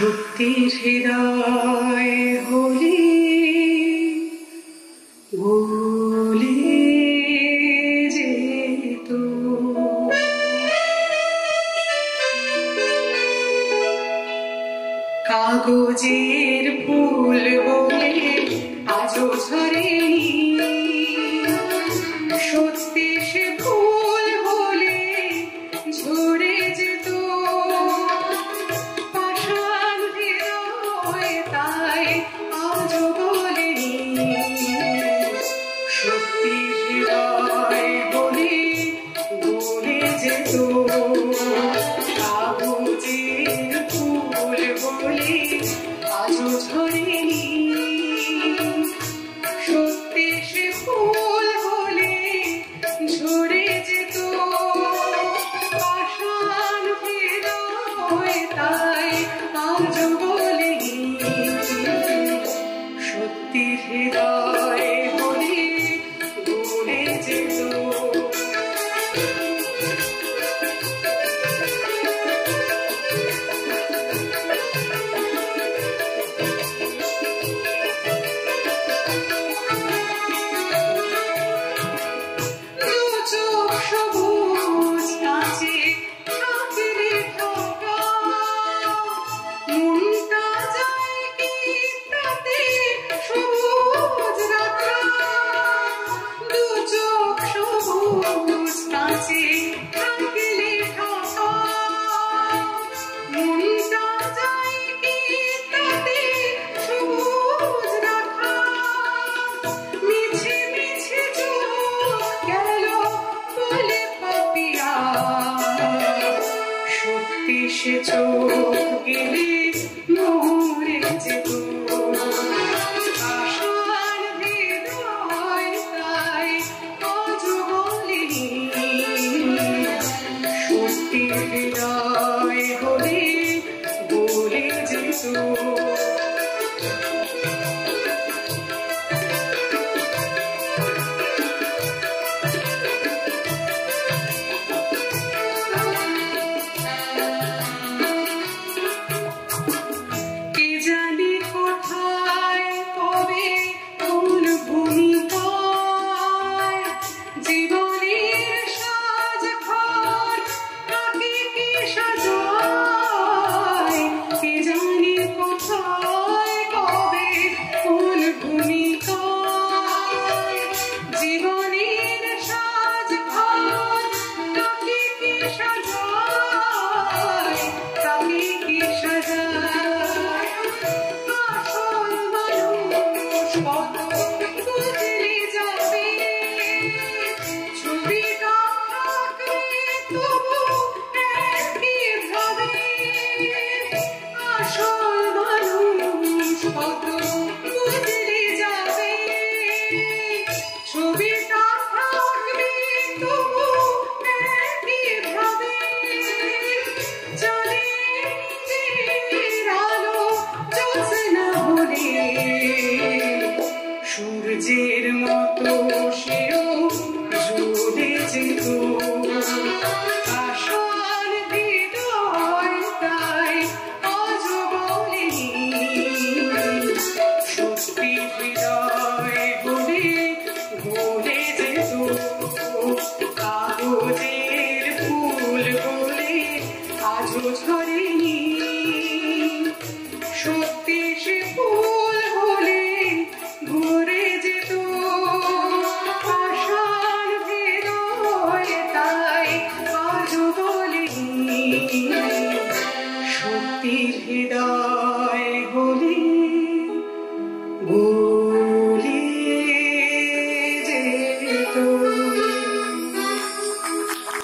সত্যির হৃদয় হলি ভুলে যেত কাগজের ফুল বলে আজও ঝরেনি সত্যি সে ফুল হলে ঝরে যেত পাষাণ হৃদয় তাই আজও বলেনি সত্যি হৃদয় বলে ভুলে যেত কাগজের ফুল বলে আজও ঝরেনি সত্যি সে ফুল হলে ঝরে যেত পাষাণ হৃদয় তাই আজও বলেনি সত্যি হৃদয় বলে ভুলে যেত সে চোখ গেলে মরে যেত পাষাণ হৃদয় তাই আজও বলেনি সত্যি হৃদয় হলে ভুলে যেত সূর্যের মতো সেও জ্বলে যেত পাষাণ হৃদয় তাই আজও বলেনি সত্যি হৃদয় বলে ভুলে যেত কাগজের ফুল বলে আজও ঝরেনি সত্যি সে ফুল হলে ঘুরে যেত পাষাণ হৃদয় তাই আজও বলেনি সত্যির হৃদয়